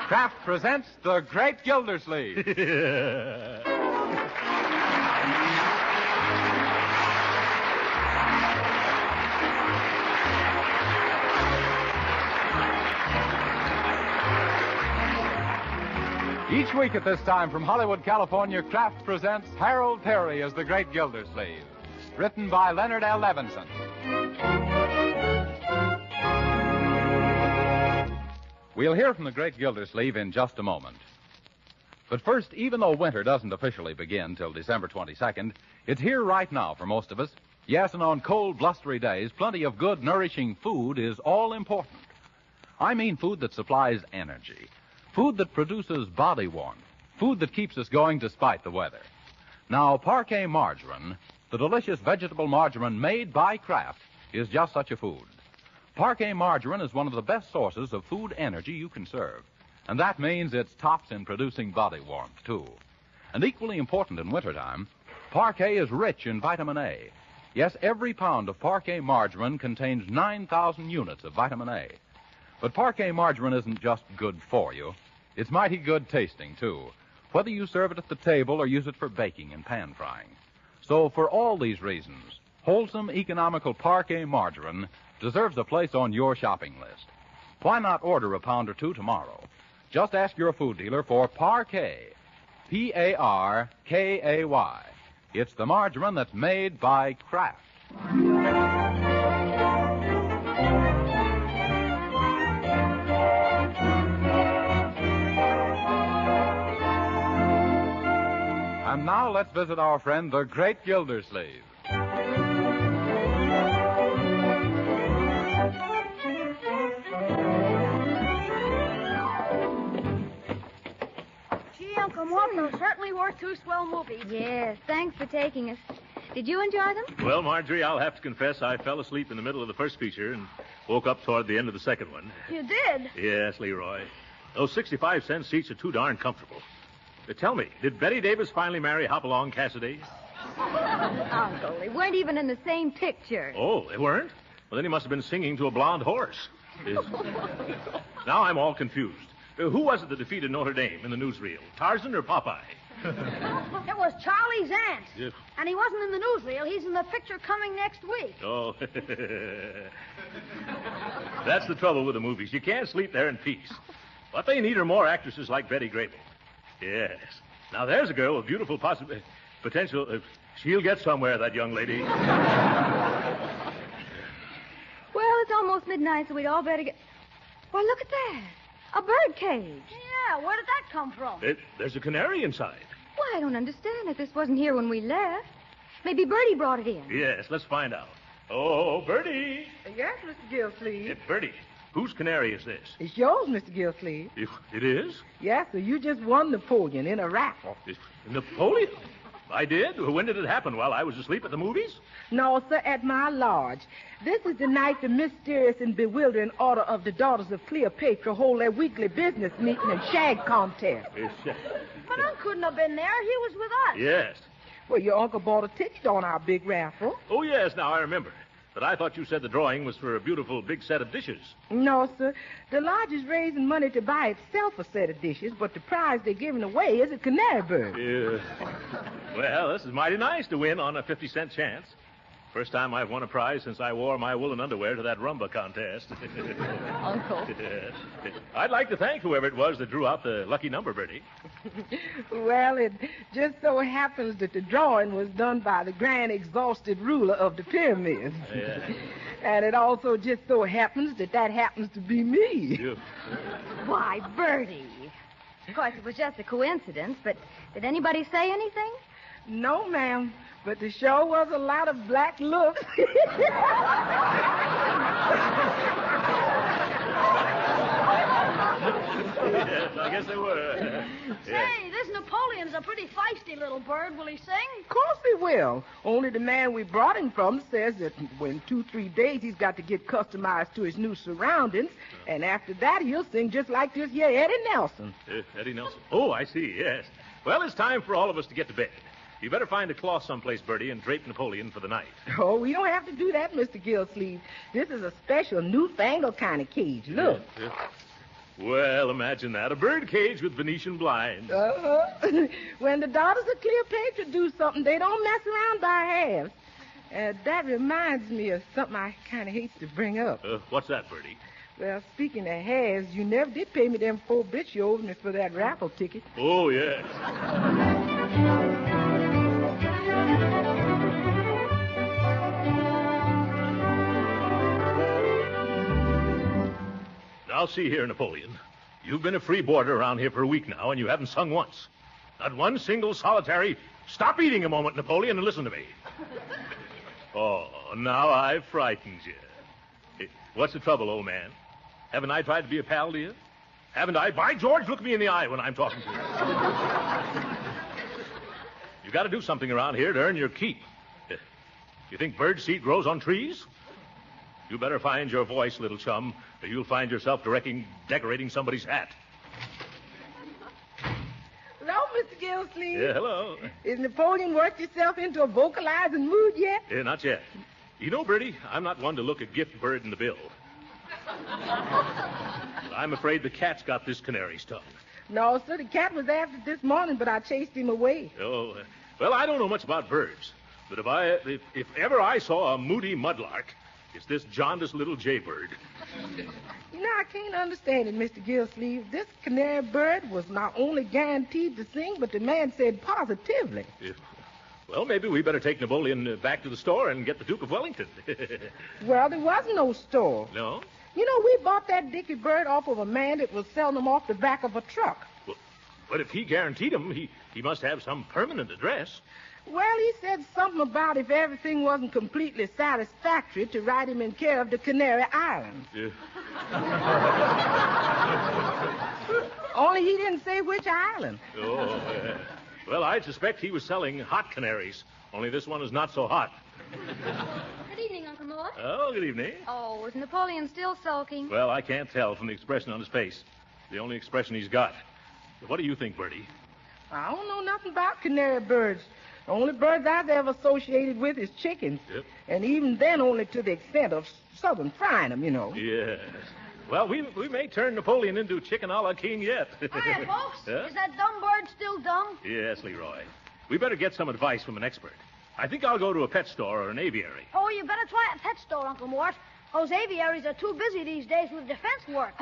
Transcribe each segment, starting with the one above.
Kraft presents the Great Gildersleeve. Each week at this time from Hollywood, California, Kraft presents Harold Peary as the Great Gildersleeve. Written by Leonard L. Levinson. We'll hear from the Great Gildersleeve in just a moment. But first, even though winter doesn't officially begin till December 22nd, it's here right now for most of us. Yes, and on cold, blustery days, plenty of good, nourishing food is all important. I mean food that supplies energy. Food that produces body warmth. Food that keeps us going despite the weather. Now, Parquet margarine, the delicious vegetable margarine made by Kraft, is just such a food. Parquet margarine is one of the best sources of food energy you can serve. And that means it's tops in producing body warmth, too. And equally important in wintertime, Parquet is rich in vitamin A. Yes, every pound of Parquet margarine contains 9,000 units of vitamin A. But Parquet margarine isn't just good for you. It's mighty good tasting, too, whether you serve it at the table or use it for baking and pan frying. So for all these reasons, wholesome, economical Parquet margarine deserves a place on your shopping list. Why not order a pound or two tomorrow? Just ask your food dealer for Parquet, P-A-R-K-A-Y. It's the margarine that's made by Kraft. And now let's visit our friend, the Great Gildersleeve. Gee, Uncle Mort, those certainly were two swell movies. Yes, thanks for taking us. Did you enjoy them? Well, Marjorie, I'll have to confess I fell asleep in the middle of the first feature and woke up toward the end of the second one. You did? Yes, Leroy. Those 65-cent seats are too darn comfortable. Tell me, did Betty Davis finally marry Hopalong Cassidy? Uncle, they weren't even in the same picture. Oh, they weren't? Well, then he must have been singing to a blonde horse. Now I'm all confused. Who was it that defeated Notre Dame in the newsreel? Tarzan or Popeye? It was Charlie's aunt. Yes. And he wasn't in the newsreel. He's in the picture coming next week. Oh. That's the trouble with the movies. You can't sleep there in peace. What they need are more actresses like Betty Grable. Yes. Now, there's a girl with beautiful potential. She'll get somewhere, that young lady. Well, it's almost midnight, so we'd all better get... Why, look at that. A bird cage. Yeah, where did that come from? There's a canary inside. Why, I don't understand it. This wasn't here when we left. Maybe Bertie brought it in. Yes, let's find out. Oh, Bertie. Yes, Mr. Gildersleeve. Bertie, whose canary is this? It's yours, Mr. Gildersleeve. It is? Yes, sir. You just won Napoleon in a raffle. Napoleon? I did? When did it happen? While I was asleep at the movies? No, sir, at my lodge. This is the night the mysterious and bewildering order of the Daughters of Cleopatra hold their weekly business meeting and shag contest. But Unc couldn't have been there. He was with us. Yes. Well, your uncle bought a ticket on our big raffle. Oh, yes, now I remember. But I thought you said the drawing was for a beautiful big set of dishes. No, sir. The lodge is raising money to buy itself a set of dishes, but the prize they're giving away is a canary bird. Well, this is mighty nice to win on a 50-cent chance. First time I've won a prize since I wore my woolen underwear to that rumba contest. Uncle. I'd like to thank whoever it was that drew out the lucky number, Bertie. Well, it just so happens that the drawing was done by the grand exhausted ruler of the pyramids. Yeah. And it also just so happens that happens to be me. Why, Bertie. Of course, it was just a coincidence, but did anybody say anything? No, ma'am. But the show was a lot of black looks. Yes, I guess they were. Say, this Napoleon's a pretty feisty little bird. Will he sing? Of course he will. Only the man we brought him from says that in 2-3 days he's got to get customized to his new surroundings, and after that he'll sing just like this here Eddie Nelson. Eddie Nelson. Oh, I see, yes. Well, it's time for all of us to get to bed. You better find a cloth someplace, Bertie, and drape Napoleon for the night. Oh, we don't have to do that, Mr. Gildersleeve. This is a special, newfangled kind of cage. Look. Well, imagine that. A bird cage with Venetian blinds. When the daughters of Cleopatra do something, they don't mess around by halves. That reminds me of something I kind of hate to bring up. What's that, Bertie? Well, speaking of halves, you never did pay me them 4 bits you owed me for that raffle ticket. Oh, yes. Now, see here, Napoleon. You've been a free boarder around here for a week now, and you haven't sung once. Not one single solitary... Stop eating a moment, Napoleon, and listen to me. Oh, now I've frightened you. Hey, what's the trouble, old man? Haven't I tried to be a pal to you? Haven't I? By George, look me in the eye when I'm talking to you. You got to do something around here to earn your keep. You think bird seed grows on trees? You better find your voice, little chum, or you'll find yourself decorating somebody's hat. Hello, Mr. Gildersleeve. Yeah, hello. Is Napoleon worked himself into a vocalizing mood yet? Not yet. You know, Bertie, I'm not one to look a gift bird in the bill. I'm afraid the cat's got this canary's tongue. No, sir, the cat was after it this morning, but I chased him away. Oh, well, I don't know much about birds, but if ever I saw a moody mudlark, it's this jaundiced little jaybird. You know, I can't understand it, Mr. Gildersleeve. This canary bird was not only guaranteed to sing, but the man said positively. Well, maybe we better take Napoleon back to the store and get the Duke of Wellington. Well, there was no store. No? You know, we bought that dicky bird off of a man that was selling them off the back of a truck. Well, but if he guaranteed him, he must have some permanent address. Well, he said something about if everything wasn't completely satisfactory to write him in care of the Canary Islands. Only he didn't say which island. Oh, well, I suspect he was selling hot canaries, only this one is not so hot. Good evening, Uncle Mort. Oh, good evening. Oh, is Napoleon still sulking? Well, I can't tell from the expression on his face. The only expression he's got. What do you think, Bertie? I don't know nothing about canary birds. The only birds I've ever associated with is chickens. Yep. And even then only to the extent of southern frying them, you know. Yes. Well, we may turn Napoleon into chicken a la king yet. Hi, folks. Huh? Is that dumb bird still dumb? Yes, Leroy. We better get some advice from an expert. I think I'll go to a pet store or an aviary. Oh, you better try a pet store, Uncle Mort. Those aviaries are too busy these days with defense work.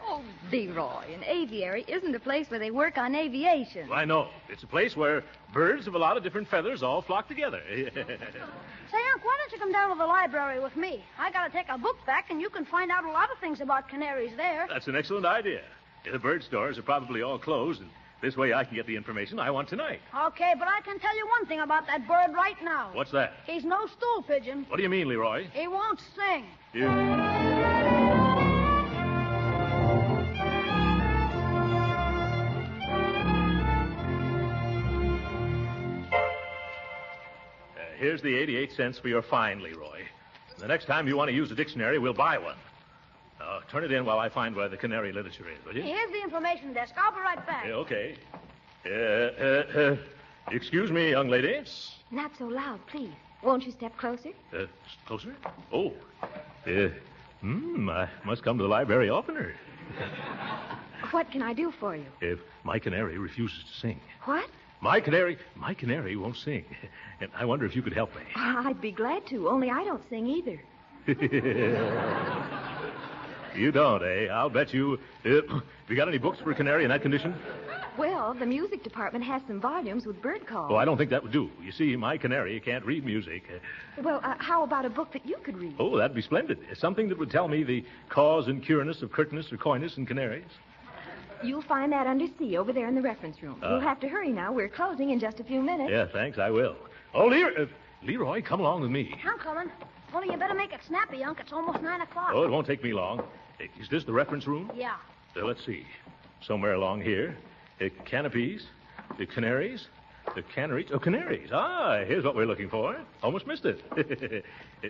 Oh, Leroy, an aviary isn't a place where they work on aviation. Well, I know. It's a place where birds of a lot of different feathers all flock together. Say, Unc, why don't you come down to the library with me? I gotta take a book back, and you can find out a lot of things about canaries there. That's an excellent idea. The bird stores are probably all closed, and this way I can get the information I want tonight. Okay, but I can tell you one thing about that bird right now. What's that? He's no stool pigeon. What do you mean, Leroy? He won't sing. Here's the 88 cents for your fine, Leroy. The next time you want to use a dictionary, we'll buy one. Turn it in while I find where the canary literature is, will you? Here's the information desk. I'll be right back. Okay. Excuse me, young lady. Not so loud, please. Won't you step closer? Closer? Oh. I must come to the library oftener. What can I do for you? If my canary refuses to sing. What? My canary won't sing. And I wonder if you could help me. I'd be glad to, only I don't sing either. You don't, eh? I'll bet you. Have you got any books for a canary in that condition? Well, the music department has some volumes with bird calls. Oh, I don't think that would do. You see, my canary can't read music. Well, how about a book that you could read? Oh, that'd be splendid. Something that would tell me the cause and cureness of curtness or coyness in canaries. You'll find that under C over there in the reference room. You'll have to hurry now. We're closing in just a few minutes. Yeah, thanks, I will. Oh, Leroy, come along with me. I'm coming. Only you better make it snappy, Unc. It's almost 9 o'clock. Oh, it won't take me long. Is this the reference room? Yeah. Let's see. Somewhere along here. Canopies. The canaries. The canaries. Oh, canaries. Here's what we're looking for. Almost missed it.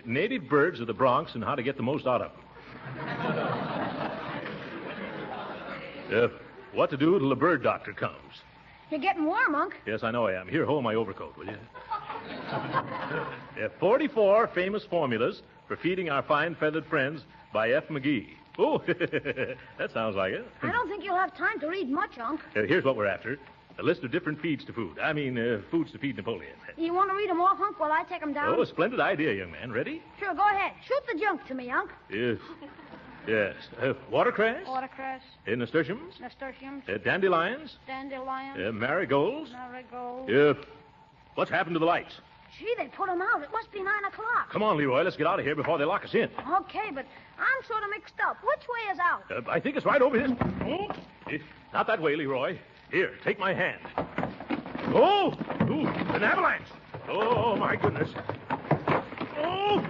Native birds of the Bronx and how to get the most out of them. What to do till the bird doctor comes. You're getting warm, Unc. Yes, I know I am. Here, hold my overcoat, will you? 44 famous formulas for feeding our fine feathered friends by F. McGee. Oh, that sounds like it. I don't think you'll have time to read much, Unc. Here's what we're after. A list of different feeds to food. Foods to feed Napoleon. You want to read them off, Unc, while I take them down? Oh, splendid idea, young man. Ready? Sure, go ahead. Shoot the junk to me, Unc. Yes. Yes. Watercress? Watercress, Nasturtiums? nasturtiums, Dandelions? dandelions, Marigolds? marigolds. What's happened to the lights? Gee, they put them out. It must be 9 o'clock. Come on, Leroy. Let's get out of here before they lock us in. Okay, but I'm sort of mixed up. Which way is out? I think it's right over here. Oh, not that way, Leroy. Here, take my hand. Oh! Ooh, an avalanche! Oh, my goodness. Oh!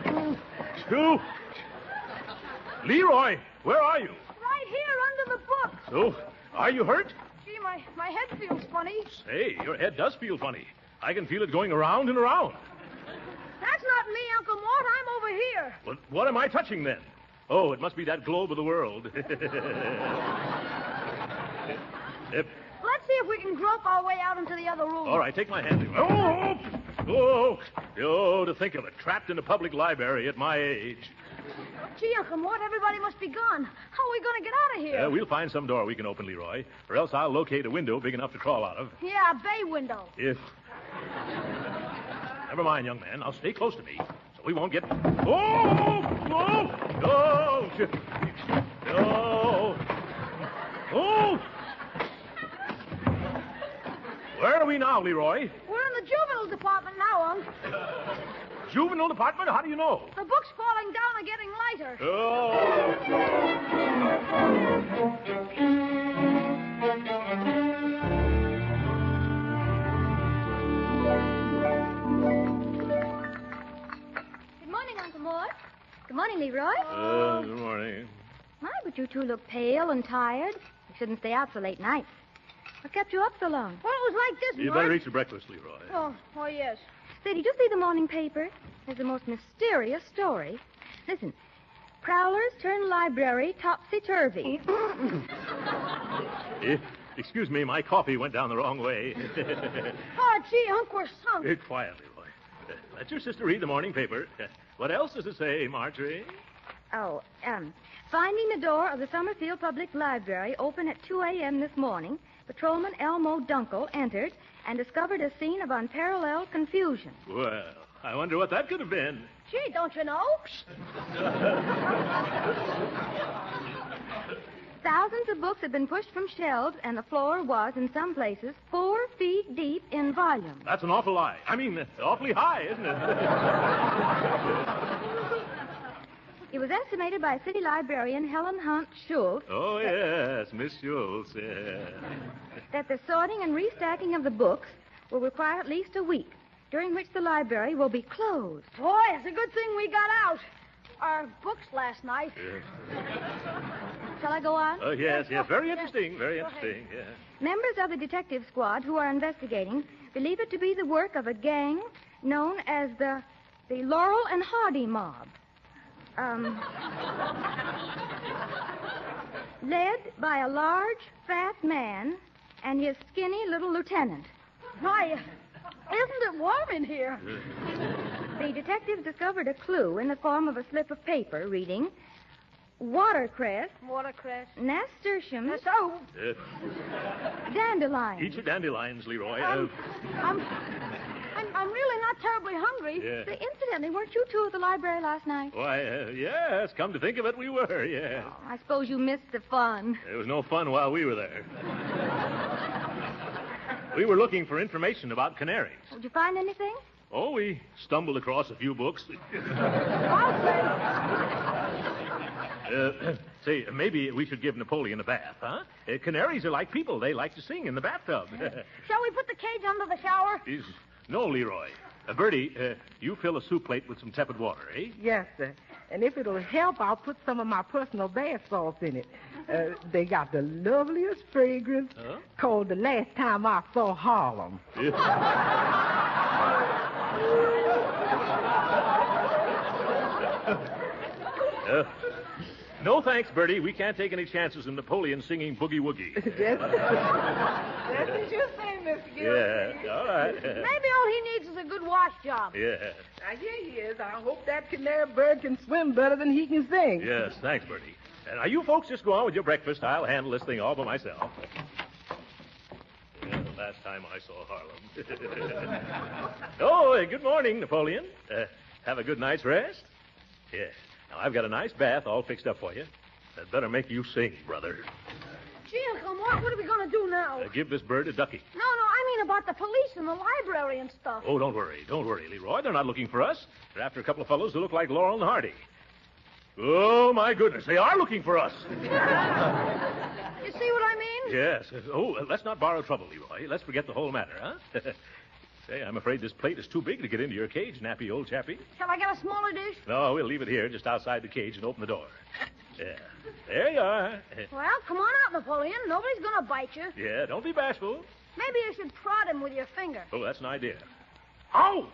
Leroy, where are you? Right here under the book. Oh, are you hurt? Gee, my head feels funny. Say, your head does feel funny. I can feel it going around and around. That's not me, Uncle Mort. I'm over here. But what am I touching then? Oh, it must be that globe of the world. Let's see if we can grope our way out into the other room. All right, take my hand. Oh, to think of it, trapped in a public library at my age. Gee, Uncle Mort, everybody must be gone. How are we going to get out of here? We'll find some door we can open, Leroy, or else I'll locate a window big enough to crawl out of. Yeah, a bay window. If... Never mind, young man. Now stay close to me so we won't get... Oh! Where are we now, Leroy? We're in the juvenile department now, Unc. Juvenile department? How do you know? The books falling down are getting lighter. Good morning, Uncle Mort. Good morning, Leroy. Good morning. My, but you two look pale and tired. You shouldn't stay out so late nights. What kept you up so long? Well, it was like this, You Mort. better eat your breakfast, Leroy. Oh, yes. Say, did you see the morning paper? There's the most mysterious story. Listen. Prowlers turn library topsy-turvy. Excuse me, my coffee went down the wrong way. Oh, gee, Unc, we're sunk. Quiet, Leroy. Let your sister read the morning paper. What else does it say, Marjorie? Finding the door of the Summerfield Public Library open at 2 a.m. this morning, Patrolman Elmo Dunkel entered and discovered a scene of unparalleled confusion. Well, I wonder what that could have been. Gee, don't you know? Thousands of books had been pushed from shelves, and the floor was, in some places, 4 feet deep in volume. That's an awful lie. Awfully high, isn't it? It was estimated by city librarian Helen Hunt Schultz Oh, yes, Miss Schultz. that the sorting and restacking of the books will require at least a week, during which the library will be closed. Boy, it's a good thing we got out. Our books last night. Shall I go on? Oh, yes. Very interesting, very interesting. Yeah. Members of the detective squad who are investigating believe it to be the work of a gang known as the Laurel and Hardy Mob. Led by a large, fat man and his skinny little lieutenant. My, isn't it warm in here? The detectives discovered a clue in the form of a slip of paper reading watercress, Watercress. nasturtiums, Dandelion. dandelions. Eat your dandelions, Leroy. I'm really not terribly hungry. Yeah. Say, incidentally, weren't you two at the library last night? Why, yes, come to think of it, we were, yeah. Oh, I suppose you missed the fun. There was no fun while we were there. We were looking for information about canaries. Did you find anything? Oh, we stumbled across a few books. Say, maybe we should give Napoleon a bath, huh? Canaries are like people. They like to sing in the bathtub. Shall we put the cage under the shower? No, Leroy. Bertie, you fill a soup plate with some tepid water, eh? Yes, sir. And if it'll help, I'll put some of my personal bath salts in it. They got the loveliest fragrance, called The Last Time I Saw Harlem. No thanks, Bertie. We can't take any chances in Napoleon singing Boogie Woogie. That's what you say, Mr. Gildersleeve. Yeah, all right. Maybe all he needs is a good wash job. Yeah. Now, here he is. I hope that canary bird can swim better than he can sing. Yes, thanks, Bertie. Now, you folks just go on with your breakfast. I'll handle this thing all by myself. Yeah, the last time I saw Harlem. Oh, good morning, Napoleon. Have a good night's rest? Yes. Now, I've got a nice bath all fixed up for you. That better make you sing, brother. Gee, Uncle Mort, what are we going to do now? Give this bird a ducky. No, I mean about the police and the library and stuff. Oh, don't worry, Leroy. They're not looking for us. They're after a couple of fellows who look like Laurel and Hardy. Oh, my goodness, they are looking for us. You see what I mean? Yes. Oh, let's not borrow trouble, Leroy. Let's forget the whole matter, huh? Say, I'm afraid this plate is too big to get into your cage, nappy old chappie. Shall I get a smaller dish? No, we'll leave it here just outside the cage and open the door. Yeah. There you are. Well, come on out, Napoleon. Nobody's going to bite you. Yeah, don't be bashful. Maybe you should prod him with your finger. Oh, that's an idea. Ow!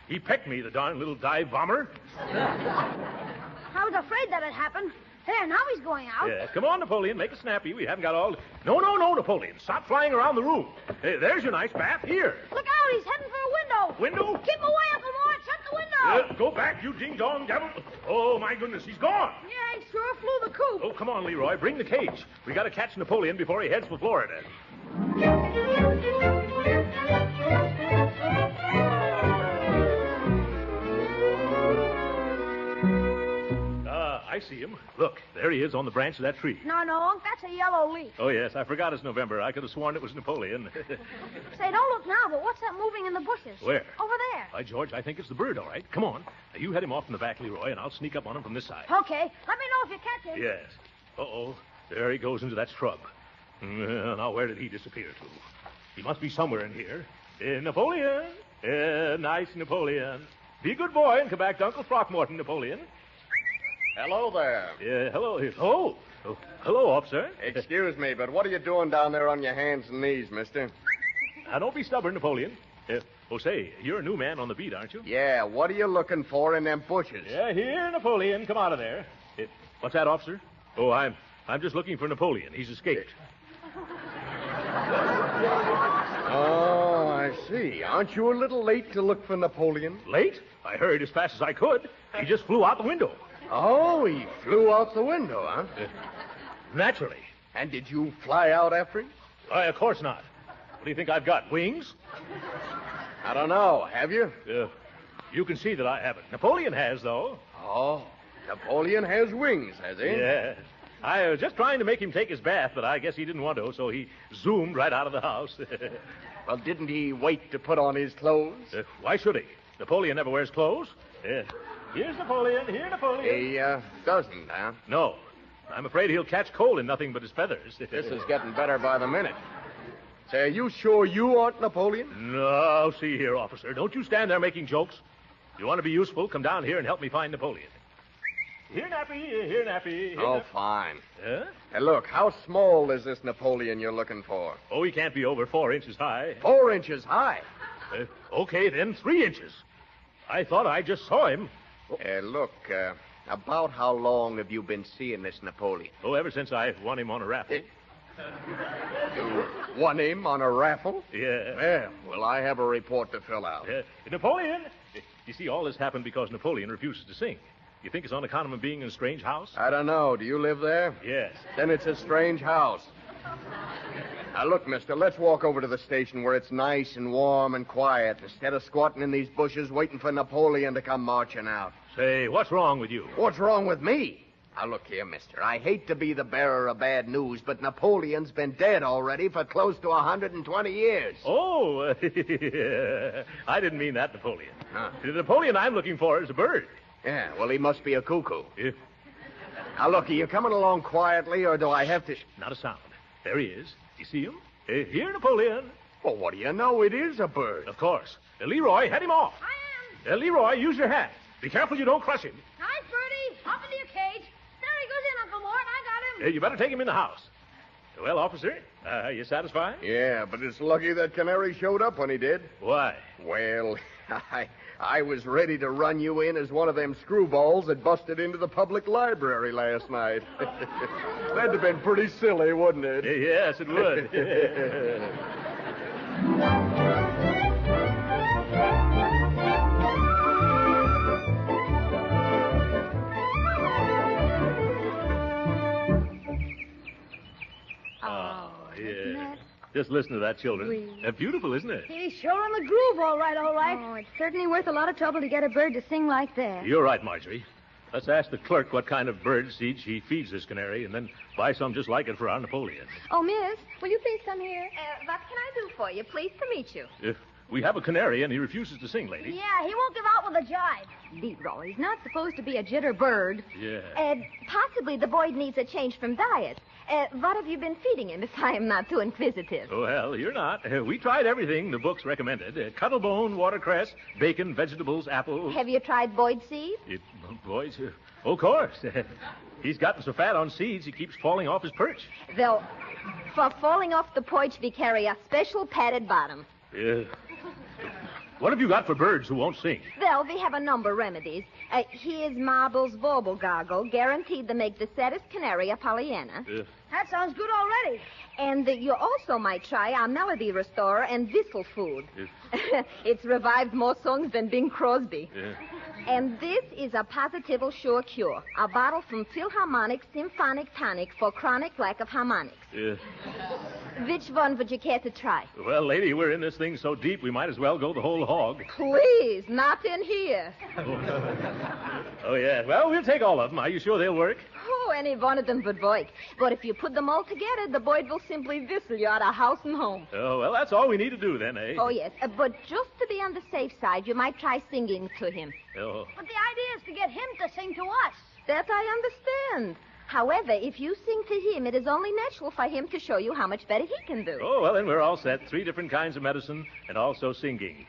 He pecked me, the darn little dive bomber. I was afraid that had happened. There, now he's going out. Yeah, come on, Napoleon. Make it snappy. We haven't got all... No, Napoleon. Stop flying around the room. Hey, there's your nice bath. Here. Look out, he's heading for a window. Window? Keep him away, Uncle Mort. Shut the window. Go back, you ding-dong devil. Oh, my goodness, he's gone. Yeah, he sure flew the coop. Oh, come on, Leroy. Bring the cage. We got to catch Napoleon before he heads for Florida. I see him. Look, there he is on the branch of that tree. No, Unc, that's a yellow leaf. Oh, yes, I forgot it's November. I could have sworn it was Napoleon. Say, don't look now, but what's that moving in the bushes? Where? Over there. By George, I think it's the bird, all right. Come on. Now, you head him off in the back, Leroy, and I'll sneak up on him from this side. Okay. Let me know if you catch him. Yes. Uh-oh. There he goes into that shrub. Now, where did he disappear to? He must be somewhere in here. Napoleon. Nice Napoleon. Be a good boy and come back to Uncle Throckmorton, Napoleon. Hello there. Hello. Oh, hello, officer. Excuse me, but what are you doing down there on your hands and knees, mister? Now, don't be stubborn, Napoleon. Say, you're a new man on the beat, aren't you? Yeah, what are you looking for in them bushes? Yeah, here, Napoleon. Come out of there. What's that, officer? Oh, I'm just looking for Napoleon. He's escaped. Oh, I see. Aren't you a little late to look for Napoleon? Late? I hurried as fast as I could. He just flew out the window. Oh, he flew out the window, huh? Naturally. And did you fly out after him? Of course not. What do you think I've got, wings? I don't know. Have you? You can see that I haven't. Napoleon has, though. Oh, Napoleon has wings, has he? Yeah. I was just trying to make him take his bath, but I guess he didn't want to, so he zoomed right out of the house. Well, didn't he wait to put on his clothes? Why should he? Napoleon never wears clothes. Here's Napoleon. Here, Napoleon. He doesn't, huh? No. I'm afraid he'll catch cold in nothing but his feathers. This is getting better by the minute. Say, are you sure you aren't Napoleon? No, see here, officer. Don't you stand there making jokes. If you want to be useful, come down here and help me find Napoleon. Here, Nappy. Oh, fine. Huh? Hey, look, how small is this Napoleon you're looking for? Oh, he can't be over 4 inches high. 4 inches high? Okay, then 3 inches. I thought I just saw him. Look, about how long have you been seeing this Napoleon? Oh, ever since I won him on a raffle. You won him on a raffle? Yeah. Well, I have a report to fill out. Napoleon! You see, all this happened because Napoleon refuses to sing. You think it's on account of him being in a strange house? I don't know. Do you live there? Yes. Then it's a strange house. Now, look, mister, let's walk over to the station where it's nice and warm and quiet instead of squatting in these bushes waiting for Napoleon to come marching out. Say, what's wrong with you? What's wrong with me? Now, look here, mister. I hate to be the bearer of bad news, but Napoleon's been dead already for close to 120 years. Oh, I didn't mean that, Napoleon. Huh? The Napoleon I'm looking for is a bird. Yeah, well, he must be a cuckoo. Yeah. Now, look, are you coming along quietly, or do I have to... Not a sound. There he is. You see him? Here, Napoleon. Well, what do you know? It is a bird. Of course. Leroy, head him off. I am. Leroy, use your hat. Be careful you don't crush him. Nice, Birdie. Hop into your cage. There he goes in, Uncle Mort. I got him. You better take him in the house. Well, officer, you satisfied? Yeah, but it's lucky that Canary showed up when he did. Why? Well, I was ready to run you in as one of them screwballs that busted into the public library last night. That'd have been pretty silly, wouldn't it? Yes, it would. Oh, isn't yeah. that Just listen to that, children. sweet? Beautiful, isn't it? He's sure in the groove, all right, all right. Oh, it's certainly worth a lot of trouble to get a bird to sing like that. You're right, Marjorie. Let's ask the clerk what kind of bird seed she feeds this canary, and then buy some just like it for our Napoleon. Oh, miss, will you please come here? What can I do for you? Pleased to meet you. If we have a canary and he refuses to sing, lady. Yeah, he won't give out with a jive. Leroy, he's not supposed to be a jitter bird. Yeah. Possibly the boy needs a change from diet. What have you been feeding him, if I am not too inquisitive? Oh, well, you're not. We tried everything the books recommended. Cuttlebone, watercress, bacon, vegetables, apples. Have you tried Boyd seed? Boys, of course. He's gotten so fat on seeds, he keeps falling off his perch. Though, for falling off the porch, we carry a special padded bottom. Yeah. What have you got for birds who won't sing? Well, we have a number of remedies. Here's Marble's Bauble Gargle, guaranteed to make the saddest canary a Pollyanna. That sounds good already. And you also might try our Melody Restorer and Whistle Food. It's revived more songs than Bing Crosby. Yeah. And this is a Positival Sure Cure, a bottle from Philharmonic Symphonic Tonic for chronic lack of harmonics. Yeah. Which one would you care to try? Well, lady, we're in this thing so deep we might as well go the whole hog. Please, not in here. Oh, yeah. Well, we'll take all of them. Are you sure they'll work? Oh, any one of them would work. But if you put them all together, the boy will simply whistle you out of house and home. Oh, well, that's all we need to do then, eh? Oh, yes. But just to be on the safe side, you might try singing to him. Oh. But the idea is to get him to sing to us. That I understand. However, if you sing to him, it is only natural for him to show you how much better he can do. Oh, well, then we're all set. 3 different kinds of medicine and also singing.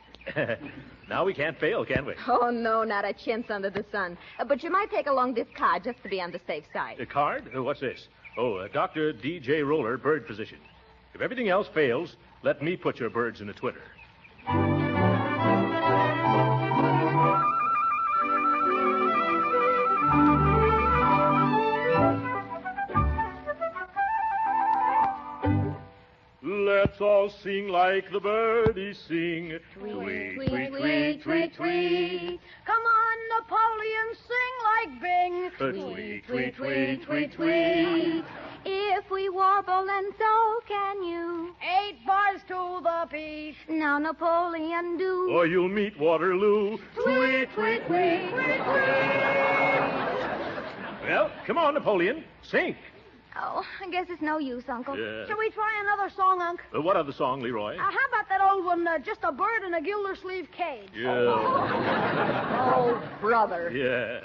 Now we can't fail, can we? Oh, no, not a chance under the sun. But you might take along this card just to be on the safe side. A card? What's this? Oh, Dr. D.J. Roller, bird physician. If everything else fails, let me put your birds in a twitter. Let's all sing like the birdies sing. Tweet, tweet, tweet, tweet, tweet. Come on, Napoleon, sing like Bing. Tweet, tweet, tweet, tweet, tweet. If we warble, and so can you. 8 bars to the piece. Now, Napoleon, do. Or you'll meet Waterloo. Tweet, tweet, tweet, tweet, tweet. Well, come on, Napoleon. Sing. Oh, I guess it's no use, Uncle. Yeah. Shall we try another song, Unc? What other song, Leroy? How about that old one, just a bird in a Gildersleeve cage? Yeah. Oh, brother. Yes.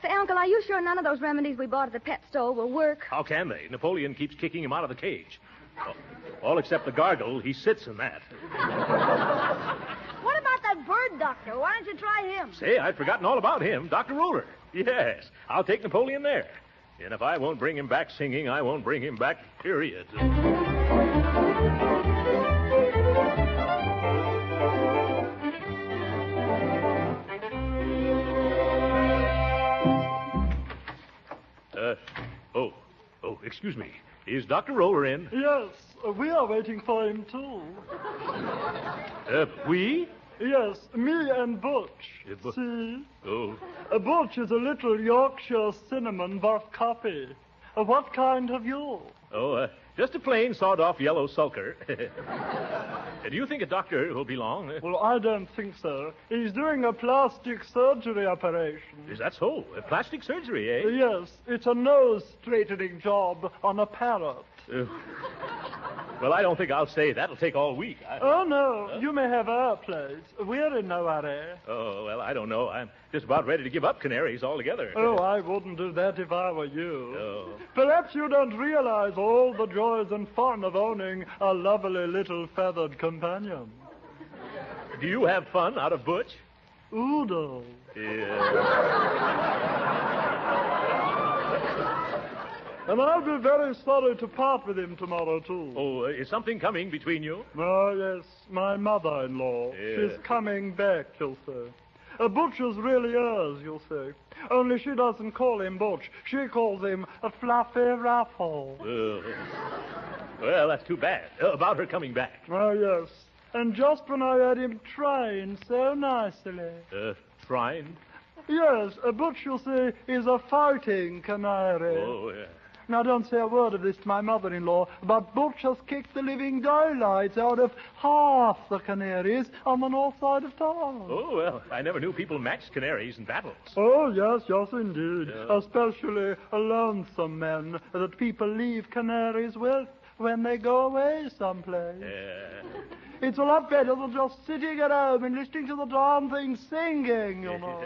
Say, Uncle, are you sure none of those remedies we bought at the pet store will work? How can they? Napoleon keeps kicking him out of the cage. All except the gargle. He sits in that. What about that bird doctor? Why don't you try him? Say, I'd forgotten all about him. Dr. Roller. Yes. I'll take Napoleon there. And if I won't bring him back singing, I won't bring him back, period. Excuse me. Is Dr. Roller in? Yes, we are waiting for him, too. We? Yes, me and Butch. See? Oh. Butch is a little Yorkshire cinnamon buff coffee. What kind have you? Oh, just a plain sawed-off yellow sulker. Do you think a doctor will be long? Well, I don't think so. He's doing a plastic surgery operation. Is that so? Plastic surgery, eh? Yes, it's a nose-straightening job on a parrot. Well, I don't think I'll stay. That'll take all week. Oh, no. You may have our place. We're in no hurry. Oh, well, I don't know. I'm just about ready to give up canaries altogether. Oh, I wouldn't do that if I were you. Oh. Perhaps you don't realize all the joys and fun of owning a lovely little feathered companion. Do you have fun out of Butch? Udo. Yeah. And I'll be very sorry to part with him tomorrow, too. Oh, is something coming between you? Oh, yes, my mother-in-law. Yeah. She's coming back, you'll say. Butch is really hers, you'll say. Only she doesn't call him Butch. She calls him a Fluffy Ruffle. Well, that's too bad. About her coming back. Oh, yes. And just when I had him trying so nicely. Trying? Yes, Butch, you'll see, is a fighting canary. Oh, yeah. Now, don't say a word of this to my mother-in-law, but Butch has kicked the living daylights out of half the canaries on the north side of town. Oh, well, I never knew people matched canaries in battles. Oh, yes, indeed. Especially lonesome men that people leave canaries with when they go away someplace. It's a lot better than just sitting at home and listening to the darn thing singing, you know.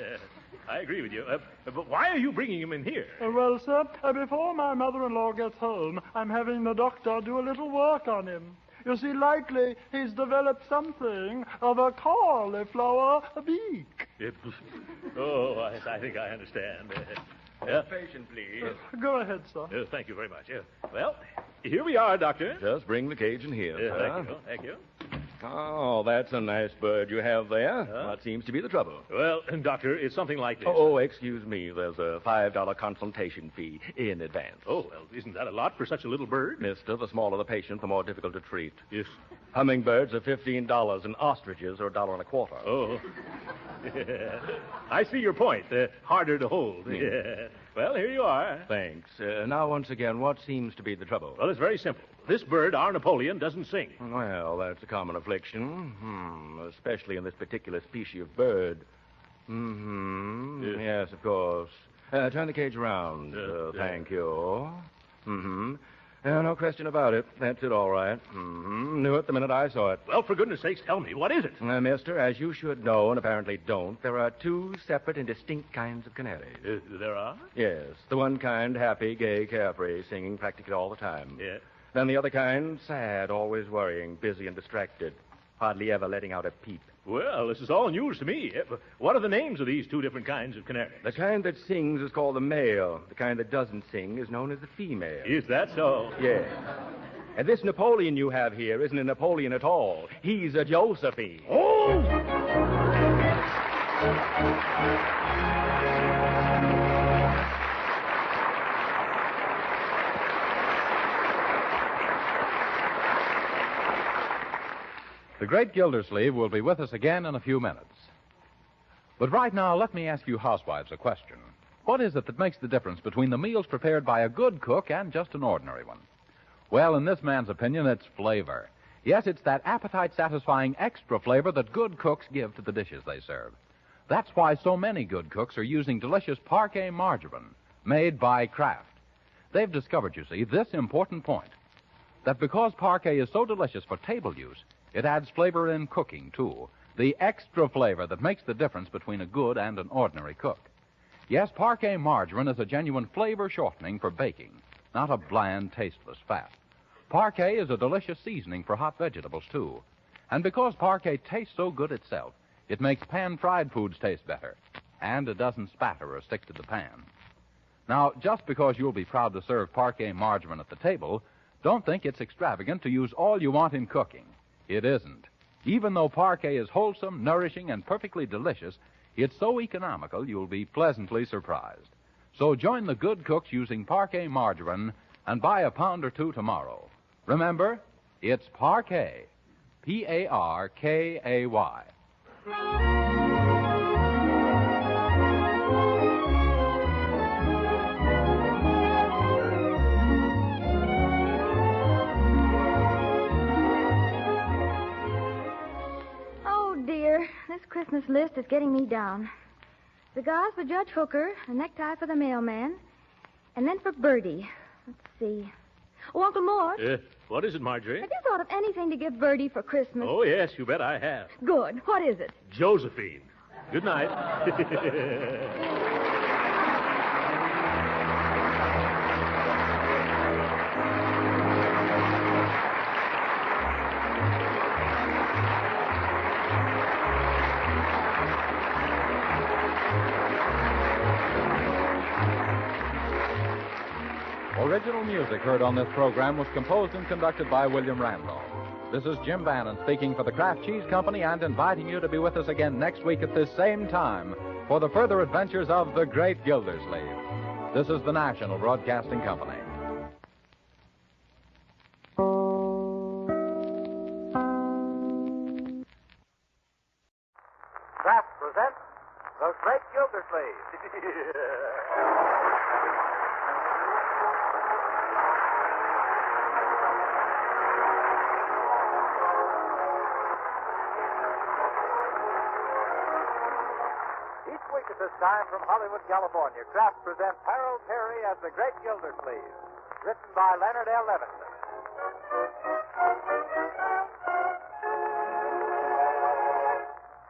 I agree with you. But why are you bringing him in here? Well, sir, before my mother-in-law gets home, I'm having the doctor do a little work on him. You see, likely he's developed something of a cauliflower beak. Oh, I think I understand. Patient, please. Go ahead, sir. Thank you very much. Well, here we are, Doctor. Just bring the cage in here, sir. Thank you. Oh, that's a nice bird you have there. What seems to be the trouble? Well, Doctor, it's something like this. Oh, excuse me. There's a $5 consultation fee in advance. Oh, well, isn't that a lot for such a little bird? Mister, the smaller the patient, the more difficult to treat. Yes. Hummingbirds are $15 and ostriches are $1.25. Oh. I see your point. Harder to hold. Well, here you are. Thanks. Now, once again, what seems to be the trouble? Well, it's very simple. This bird, our Napoleon, doesn't sing. Well, that's a common affliction. Especially in this particular species of bird. Yes, of course. Turn the cage around. Thank you. No question about it. That's it, all right. Knew it the minute I saw it. Well, for goodness sakes, tell me, what is it? Mister, as you should know and apparently don't, there are two separate and distinct kinds of canaries. There are? Yes. The one kind, happy, gay, carefree, singing practically all the time. Yeah. Then the other kind, sad, always worrying, busy and distracted, hardly ever letting out a peep. Well, this is all news to me. What are the names of these two different kinds of canaries? The kind that sings is called the male. The kind that doesn't sing is known as the female. Is that so? Yes. And this Napoleon you have here isn't a Napoleon at all. He's a Josephine. The Great Gildersleeve will be with us again in a few minutes. But right now, let me ask you housewives a question. What is it that makes the difference between the meals prepared by a good cook and just an ordinary one? Well, in this man's opinion, it's flavor. Yes, it's that appetite-satisfying extra flavor that good cooks give to the dishes they serve. That's why so many good cooks are using delicious Parquet margarine, made by Kraft. They've discovered, you see, this important point, that because Parquet is so delicious for table use, it adds flavor in cooking, too. The extra flavor that makes the difference between a good and an ordinary cook. Yes, Parquet margarine is a genuine flavor shortening for baking, not a bland, tasteless fat. Parquet is a delicious seasoning for hot vegetables, too. And because Parquet tastes so good itself, it makes pan-fried foods taste better. And it doesn't spatter or stick to the pan. Now, just because you'll be proud to serve Parquet margarine at the table, don't think it's extravagant to use all you want in cooking. It isn't. Even though Parquet is wholesome, nourishing, and perfectly delicious, it's so economical you'll be pleasantly surprised. So join the good cooks using Parquet margarine and buy a pound or two tomorrow. Remember, it's Parquet. Parkay. This Christmas list is getting me down. Cigars for Judge Hooker, a necktie for the mailman, and then for Bertie. Let's see. Oh, Uncle Mort. What is it, Marjorie? Have you thought of anything to give Bertie for Christmas? Oh, yes, you bet I have. Good. What is it? Josephine. Good night. Original music heard on this program was composed and conducted by William Randolph. This is Jim Bannon speaking for the Kraft Cheese Company and inviting you to be with us again next week at this same time for the further adventures of the Great Gildersleeve. This is the National Broadcasting Company. Kraft presents the Great Gildersleeve. this time from Hollywood, California, Kraft presents Harold Peary as the Great Gildersleeve, written by Leonard L. Levinson.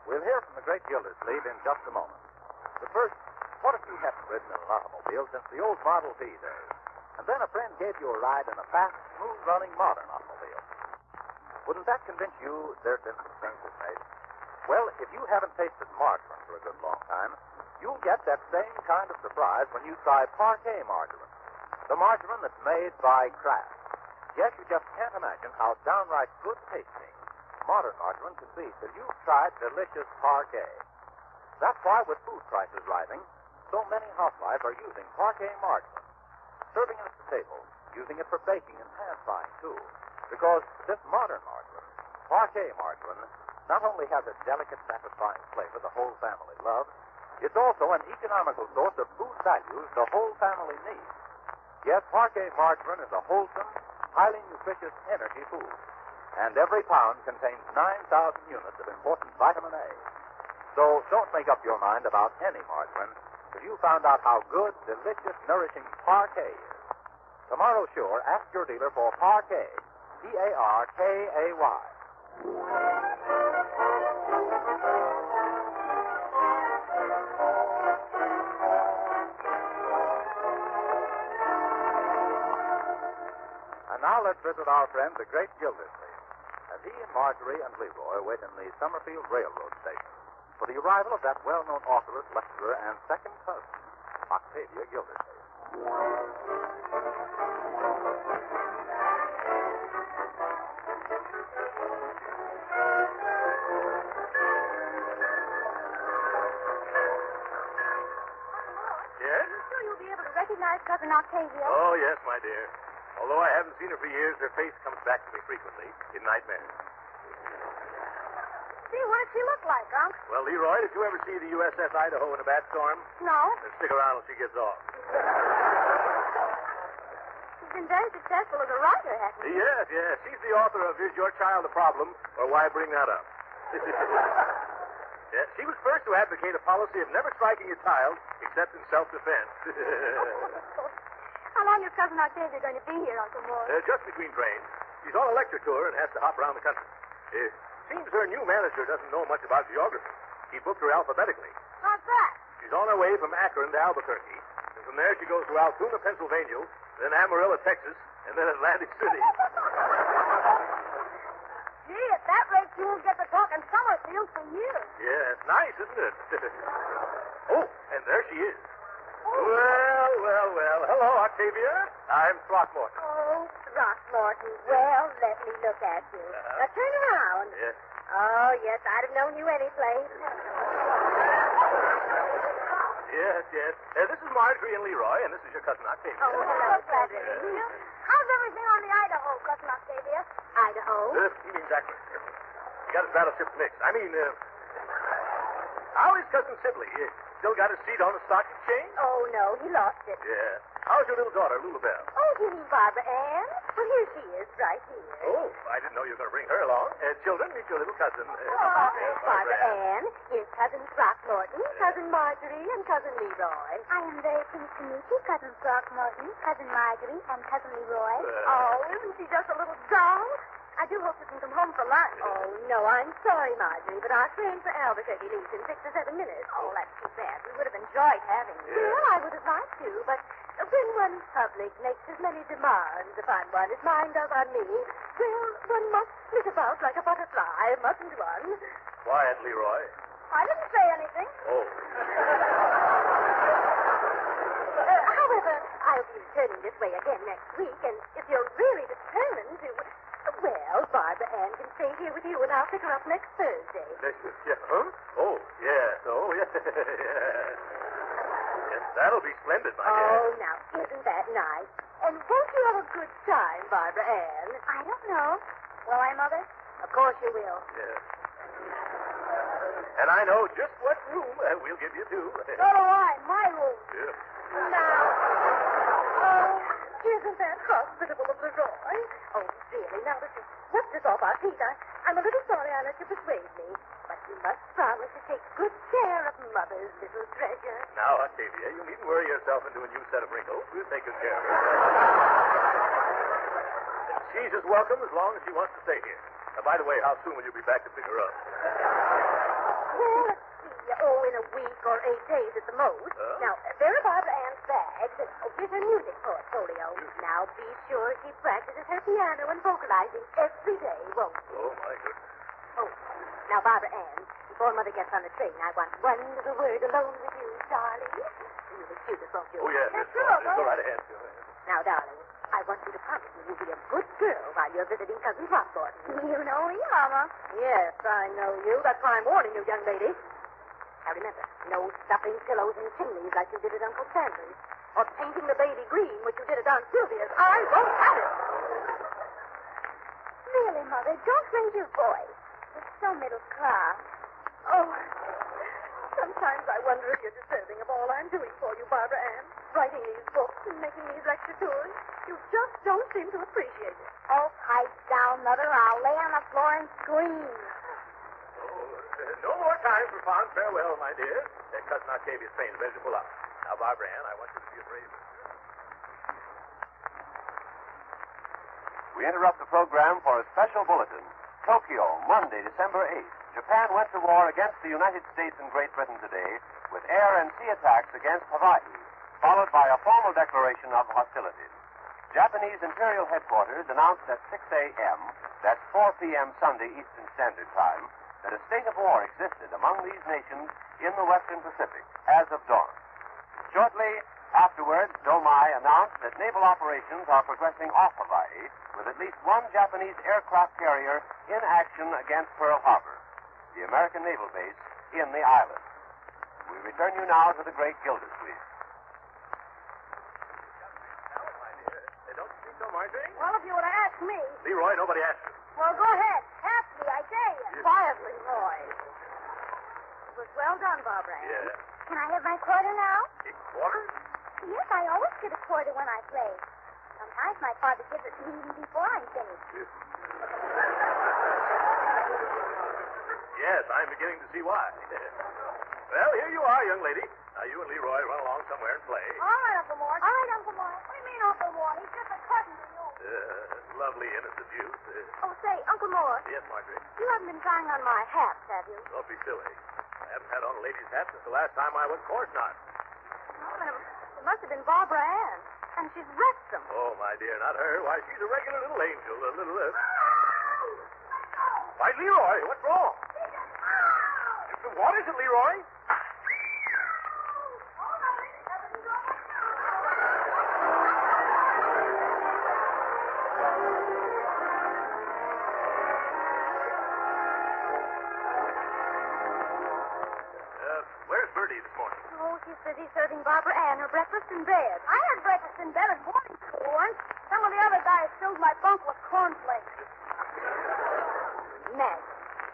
We'll hear from the Great Gildersleeve in just a moment. But first, what if you hadn't ridden in an automobile since the old Model T days? And then a friend gave you a ride in a fast, smooth-running modern automobile. Wouldn't that convince you there's been some changes made? Well, if you haven't tasted margarine for a good long time, you'll get that same kind of surprise when you try Parquet margarine. The margarine that's made by Kraft. Yes, you just can't imagine how downright good tasting modern margarine can be till you've tried delicious Parquet. That's why with food prices rising, so many housewives are using Parquet margarine. Serving it at the table, using it for baking and pan frying, too. Because this modern margarine, Parquet margarine, not only has a delicate, satisfying flavor the whole family loves, it's also an economical source of food values the whole family needs. Yes, Parquet margarine is a wholesome, highly nutritious energy food. And every pound contains 9,000 units of important vitamin A. So don't make up your mind about any margarine till you found out how good, delicious, nourishing Parquet is. Tomorrow, sure, ask your dealer for Parquet. Parkay. And now let's visit our friend, the Great Gildersleeve, as he and Marjorie and Leroy wait in the Summerfield Railroad Station for the arrival of that well-known authoress, lecturer, and second cousin, Octavia Gildersleeve. Recognize Cousin Octavia? Oh, yes, my dear. Although I haven't seen her for years, her face comes back to me frequently in nightmares. Gee, what does she look like, Unc? Well, Leroy, did you ever see the USS Idaho in a bad storm? No. Then stick around till she gets off. She's been very successful as a writer, hasn't she? Yes. She's the author of Is Your Child a Problem, or Why Bring That Up? Yeah, she was first to advocate a policy of never striking a child except in self-defense. How long is Cousin Octavia going to be here, Uncle Mort? Just between trains. She's on a lecture tour and has to hop around the country. Seems her new manager doesn't know much about geography. He booked her alphabetically. How's that? She's on her way from Akron to Albuquerque. And from there she goes to Altoona, Pennsylvania, then Amarillo, Texas, and then Atlantic City. Gee, at that rate, you won't get to talking Summerfield for years. Yeah, it's nice, isn't it? Oh, and there she is. Well. Hello, Octavia. I'm Throckmorton. Oh, Throckmorton. Well, let me look at you. Now, turn around. Yes. Oh, yes, I'd have known you any place. Yes. This is Marjorie and Leroy, and this is your cousin Octavia. Oh, hello, Cousin. How's everything on the Idaho, Cousin Octavia? Idaho? He means Akron. He got his battleship mixed. How is Cousin Sibley? Still got his seat on the stock exchange? Oh, no, he lost it. Yeah. How's your little daughter, Lulabelle? Oh, you mean Barbara Ann? Well, here she is, right here. Oh, I didn't know you were going to bring her along. Children, meet your little cousin. Barbara Ann. Here's Cousin Throckmorton, Cousin Marjorie, and Cousin Leroy. I am very pleased to meet you, Cousin Throckmorton, Cousin Marjorie, and Cousin Leroy. Oh, isn't she just a little doll? I do hope you can come home for lunch. Oh, no, I'm sorry, Marjorie, but our train for Albuquerque leaves in 6 or 7 minutes. Oh, that's too bad. We would have enjoyed having you. Well, I would have liked to, but when one's public makes as many demands upon one as mine does on me, well, one must flit about like a butterfly, mustn't one? Quiet, Leroy. I didn't say anything. Oh. However, I'll be returning this way again next week, and if you're really determined to... Well, Barbara Ann can stay here with you, and I'll pick her up next Thursday. Yeah, huh? Oh, yes. Yes, that'll be splendid, my dear. Oh, now, isn't that nice? And won't you have a good time, Barbara Ann? I don't know. Will I, Mother? Of course you will. Yes. And I know just what room we'll give you, too. So do I. My room. Yeah. Now, oh, isn't that hospitable of Leroy? Oh, really, now that you've whipped us off our feet, I'm a little sorry I let you persuade me. But you must promise to take good care of Mother's little treasure. Now, Octavia, you needn't worry yourself into a new set of wrinkles. We'll take good care of her. She's as welcome as long as she wants to stay here. By the way, how soon will you be back to pick her up? Well, let's see. Oh, in a week or 8 days at the most. Now, there are Barbara Ann's bags. Here's her music portfolio. Now, be sure she practices her piano and vocalizing every day, won't she? Oh, my goodness. Oh, now, Barbara Ann, before Mother gets on the train, I want one little word alone with you, darling. You'll excuse us, won't you? Oh, yes. Go right ahead. Now, darling, I want you to promise me you'll be a good girl while you're visiting Cousin Throckmorton. You know me, Mama. Yes, I know you. That's why I'm warning you, young lady. Now, remember, no stuffing pillows in chimneys like you did at Uncle Stanley's, or painting the baby green, which you did at Aunt Sylvia's. I won't have it. Really, Mother, don't raise your voice. It's so middle class. Oh, sometimes I wonder if you're deserving of all I'm doing for you, Barbara Ann. Writing these books and making these lecture tours. You just don't seem to appreciate it. Oh, pipe down, Mother. I'll lay on the floor and scream. No more time for fond farewell, my dear. Cousin Octavia's train is ready to pull up. Now, Barbara Ann, I want you to be a brave. We interrupt the program for a special bulletin. Tokyo, Monday, December 8th. Japan went to war against the United States and Great Britain today with air and sea attacks against Hawaii, followed by a formal declaration of hostilities. Japanese Imperial Headquarters announced at 6 a.m., that's 4 p.m. Sunday Eastern Standard Time, that a state of war existed among these nations in the Western Pacific as of dawn. Shortly afterwards, Domai announced that naval operations are progressing off Hawaii with at least one Japanese aircraft carrier in action against Pearl Harbor, the American naval base in the island. We return you now to the Great Gildersleeve. Don't you think so, Marjorie? Well, if you would have asked me. Leroy, nobody asked you. Well, go ahead. Ask me, I dare you. Quietly, Roy. It was well done, Barbara Ann. Yeah. Can I have my quarter now? A quarter? Yes, I always get a quarter when I play. Sometimes my father gives it to me even before I'm finished. Yes, I'm beginning to see why. Well, here you are, young lady. Now, you and Leroy run along somewhere and play. All right, Uncle Mort. All right, Uncle Mort. What do you mean, Uncle Mort? He's just a cousin to you. Lovely, innocent youth. Oh, say, Uncle Mort. Yes, Marjorie. You haven't been trying on my hats, have you? Don't be silly. I haven't had on a lady's hat since the last time I was. Of course not. Oh, then it must have been Barbara Ann. And she's wrecked them. Oh, my dear, not her. Why, she's a regular little angel. A little... Why, Leroy, what's wrong? What is it, Leroy? Where's Bertie this morning? Oh, she's busy serving Barbara Ann her breakfast in bed. I had breakfast in bed at boarding school once. Some of the other guys filled my bunk with cornflakes. Meg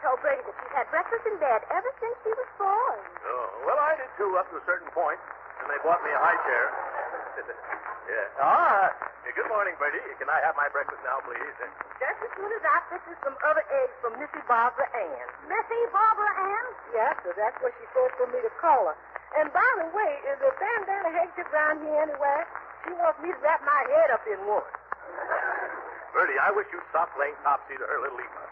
told Bertie that she's had breakfast in bed ever since she was born. Oh, well, I did too, up to a certain point. And they bought me a high chair. Yeah. Good morning, Bertie. Can I have my breakfast now, please? Just as soon as I fix some other eggs from Missy Barbara Ann. Missy Barbara Ann? Yes, so that's what she told for me to call her. And by the way, is there bandana handkerchief around here anywhere? She wants me to wrap my head up in one. Bertie, I wish you'd stop playing topsy to her little Eva.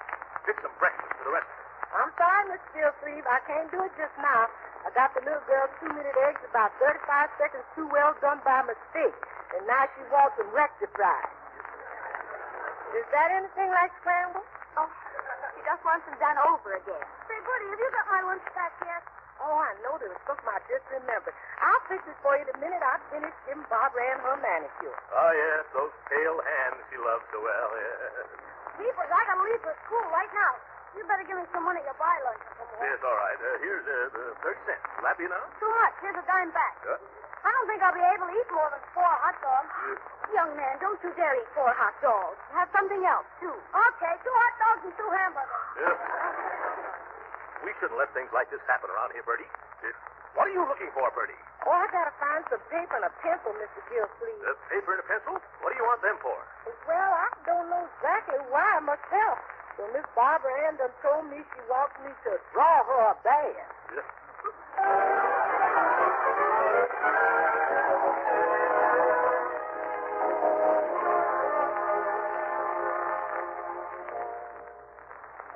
Fix some breakfast for the rest of us. I'm sorry, Miss Gildersleeve. I can't do it just now. I got the little girl's 2-minute eggs about 35 seconds too well done by mistake. And now she wants them rectified. Is that anything like scramble? Oh, she just wants them done over again. Say, Bertie, have you got my lunch back yet? Oh, I know this. Something I just remembered. I'll fix it for you the minute I finish giving Barbara Ann her manicure. Oh, yes, those pale hands she loves so well, yes. Leapers, I gotta leave for school right now. You better give me some money to buy lunch or something. Yes, all right. Here's 30 cents. Will that be enough? Too much. Here's a dime back. I don't think I'll be able to eat more than 4 hot dogs. Young man, don't you dare eat 4 hot dogs. Have something else, too. Okay, 2 hot dogs and 2 hamburgers. We shouldn't let things like this happen around here, Bertie. What are you looking for, Bertie? Oh, I gotta find some paper and a pencil, Mr. Gildersleeve. Paper and a pencil? What do you want them for? Well, I don't know exactly why myself. So Miss Barbara Ann done told me she wants me to draw her a band.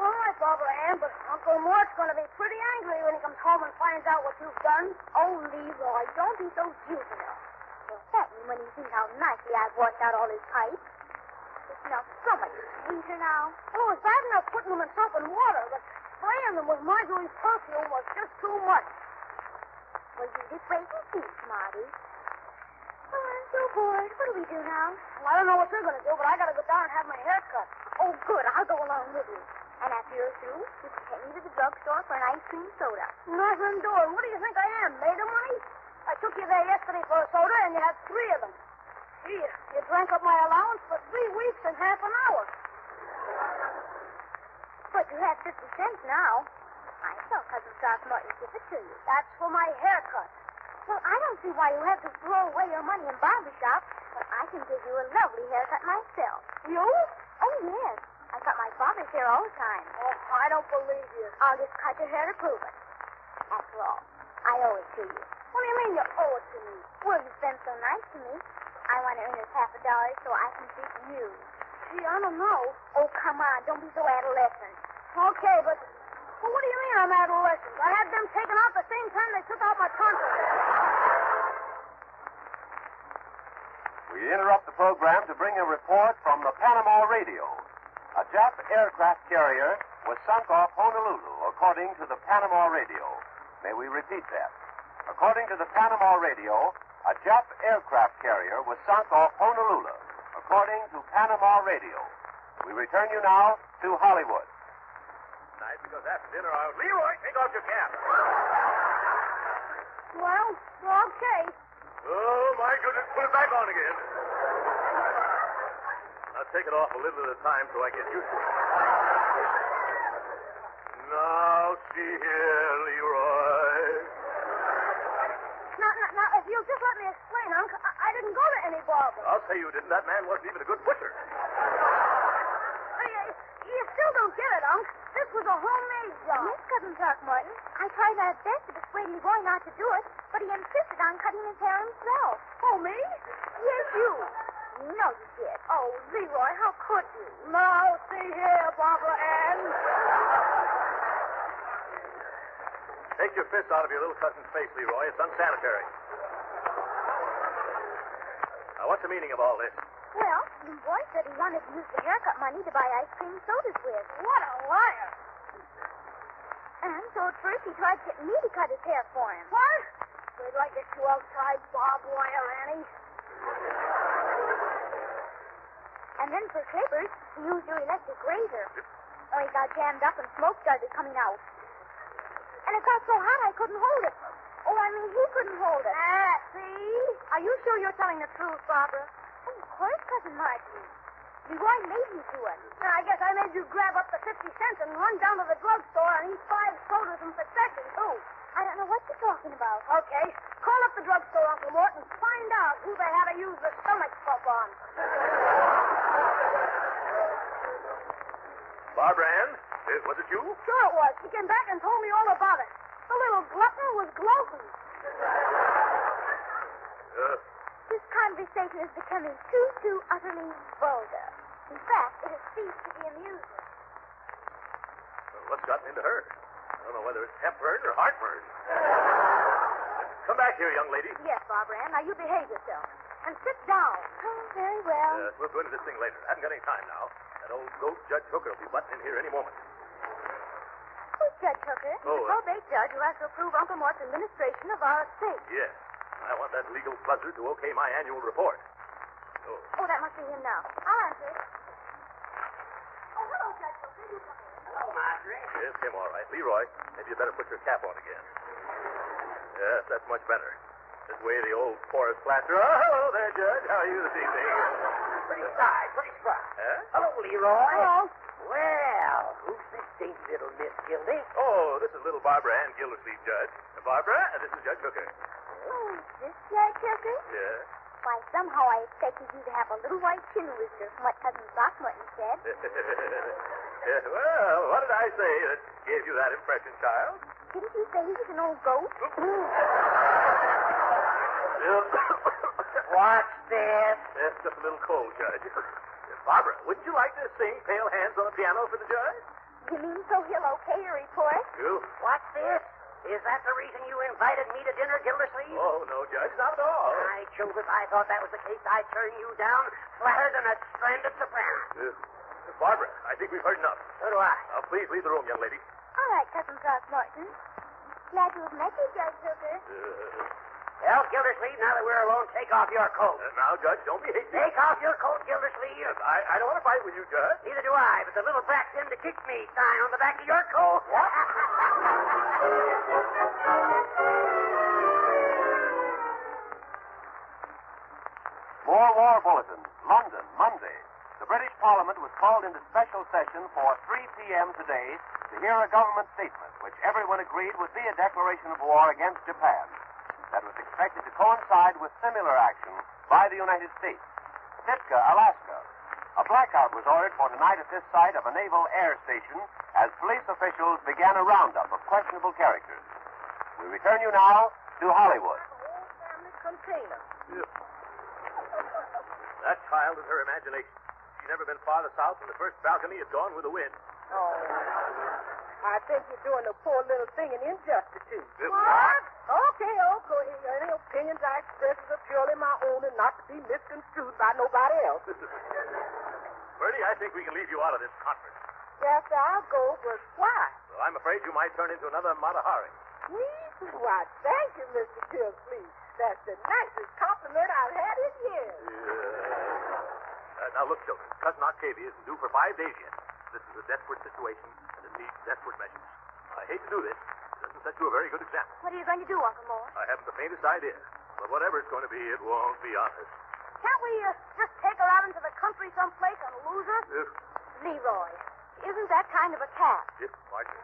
All right, Barbara Ann, but Uncle Mort's going to be pretty angry when he comes home and finds out what you've done. Oh, Leroy, don't be so juvenile. He'll thank me when he sees how nicely I've washed out all his pipes. It smells so much sweeter now. Oh, it's bad enough putting them in soap and water, but spraying them with Marjorie's perfume was just too much. Well, you just wait and see, Smarty. Oh, I'm so bored. What do we do now? Well, I don't know what you're going to do, but I got to go down and have my hair cut. Oh, good. I'll go along with you. And after you're through, you can take me to the drugstore for an ice cream soda. Nothing doing. What do you think I am, made of money? I took you there yesterday for a soda, and you had 3 of them. Gee, you drank up my allowance for 3 weeks and half an hour. But you have 50 cents now. I saw Cousin Throckmorton give it to you. That's for my haircut. Well, I don't see why you have to throw away your money in barber shops, but I can give you a lovely haircut myself. You? Oh, yes. I cut my father's hair all the time. Oh, I don't believe you. I'll just cut your hair to prove it. After all, I owe it to you. What do you mean you owe it to me? Well, you've been so nice to me. I want to earn us $50 so I can treat you. Gee, I don't know. Oh, come on. Don't be so adolescent. Okay, but well, what do you mean I'm adolescent? I had them taken out the same time they took out my tonsils. We interrupt the program to bring a report from the Panama radio. A Jap aircraft carrier was sunk off Honolulu, according to the Panama radio. May we repeat that? According to the Panama radio, a Jap aircraft carrier was sunk off Honolulu, according to Panama radio. We return you now to Hollywood. Nice, because after dinner, Leroy, take off your cap. Well, okay. Oh, my goodness, put it back on again. I'll take it off a little at a time so I get used to it. Now, see here, Leroy. Now, if you'll just let me explain, Unc, I didn't go to any barber. I'll say you didn't. That man wasn't even a good butcher. You still don't get it, Unc. This was a homemade job. Yes, Cousin Throckmorton. I tried my best to persuade Leroy not to do it, but he insisted on cutting his hair himself. Oh, me? Yes, you. You know you did. Oh, Leroy, how could you? Now, see here, Barbara Ann. Take your fist out of your little cousin's face, Leroy. It's unsanitary. Now, what's the meaning of all this? Well, Leroy said he wanted to use the haircut money to buy ice cream sodas with. What a liar. And so at first he tried to get me to cut his hair for him. What? Wait till I get you outside, barbed wire, Annie. And then for clippers, he used your electric razor. Oh, he got jammed up and smoke started coming out. And it got so hot I couldn't hold it. Oh, I mean, he couldn't hold it. See? Are you sure you're telling the truth, Barbara? Oh, of course, Cousin Margie. Leroy made me do it. Now, I guess I made you grab up the 50 cents and run down to the drugstore and eat 5 sodas in succession, too. I don't know what you're talking about. Okay. Call up the drugstore, Uncle Mort, and find out who they had to use the stomach pump on. Barbara Ann, was it you? Sure it was. He came back and told me all about it. The little glutton was gloating. This conversation is becoming too utterly vulgar. In fact, it has ceased to be amusing. Well, what's gotten into her? I don't know whether it's heartburn or heartburn. Come back here, young lady. Yes, Barbara Ann. Now, you behave yourself. And sit down. Oh, very well. We'll go into this thing later. I haven't got any time now. That old goat Judge Hooker will be butting in here any moment. Who's Judge Hooker? Oh, the probate judge who has to approve Uncle Mort's administration of our estate. Yes. I want that legal buzzard to okay my annual report. Oh, that must be him now. I'll answer it. Oh, hello, Judge Hooker. You come in. Hello, Marjorie. Yes, him all right. Leroy, maybe you better put your cap on again. Yes, that's much better. This way the old forest plaster. Oh, hello there, Judge. How are you this evening? Pretty spry, pretty spry. Huh? Hello, Leroy. Hello. Well, who's this dainty little Miss Gildy? Oh, this is little Barbara Ann Gildersleeve, Judge. Barbara, this is Judge Hooker. Oh, this Judge Hooker? Yeah? Why, somehow I expected you to have a little white chin rooster from what Cousin Throckmorton said. Yeah, well, what did I say that gave you that impression, child? Didn't you say he was an old goat? What's this? It's just a little cold, Judge. Barbara, wouldn't you like to sing Pale Hands on the Piano for the judge? You mean so he'll okay a report? You? What's this? Is that the reason you invited me to dinner, Gildersleeve? Oh, no, Judge, not at all. I chose if I thought that was the case, I'd turn you down flatter than a stranded soprano. Barbara, I think we've heard enough. So do I. Now, please leave the room, young lady. All right, Cousin Throckmorton. Glad to have met you, Judge Hooker. Well, Gildersleeve, now that we're alone, take off your coat. Now, Judge, don't be hasty. Take off your coat, Gildersleeve. I don't want to fight with you, Judge. Neither do I, but the little brat him to kick me sign on the back of your coat. More War Bulletin. London, Monday. The British Parliament was called into special session for 3 p.m. today to hear a government statement, which everyone agreed would be a declaration of war against Japan. That was expected to coincide with similar action by the United States. Sitka, Alaska. A blackout was ordered for tonight at this site of a naval air station as police officials began a roundup of questionable characters. We return you now to Hollywood. Old family container. That child is her imagination. She's never been farther south than the first balcony had gone with the wind. Oh, I think you're doing a poor little thing an injustice to. What? Okay. Any opinions I express are purely my own and not to be misconstrued by nobody else. Bertie, I think we can leave you out of this conference. Yes, I'll go, but why? Well, I'm afraid you might turn into another Mata Hari. Me? Why, thank you, Mr. Gildersleeve. That's the nicest compliment I've had in years. Now, look, children. Cousin Octavia isn't due for 5 days yet. This is a desperate situation, and it needs desperate measures. I hate to do this. It doesn't set you a very good example. What are you going to do, Uncle Mort? I haven't the faintest idea. But whatever it's going to be, it won't be honest. Can't we just take her out into the country someplace and lose her? Leroy, isn't that kind of a cat? Yes, Martin.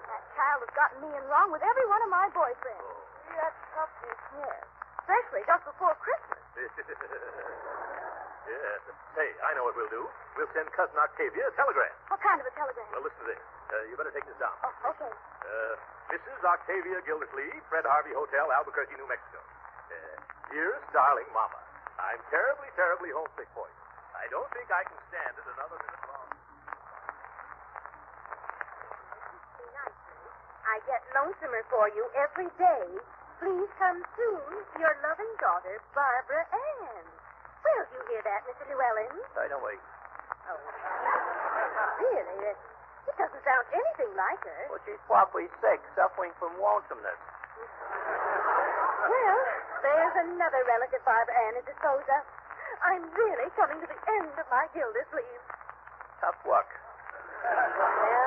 That child has gotten me in wrong with every one of my boyfriends. See, that's tough to hear. Especially just before Christmas. Yes. Hey, I know what we'll do. We'll send Cousin Octavia a telegram. What kind of a telegram? Well, listen to this. You better take this down. Oh, okay. Mrs. Octavia Gildersleeve, Fred Harvey Hotel, Albuquerque, New Mexico. Dearest darling Mama, I'm terribly, terribly homesick for you. I don't think I can stand it another minute longer. I get lonesomer for you every day. Please come soon. Your loving daughter, Barbara Ann. Where'd you hear that, Mr. Llewellyn? I don't wait. Oh. Really? It doesn't sound anything like her. Well, she's probably sick, suffering from lonesomeness. Well, there's another relative Barbara Ann has disposed of. I'm really coming to the end of my Gildersleeve. Tough luck. Well,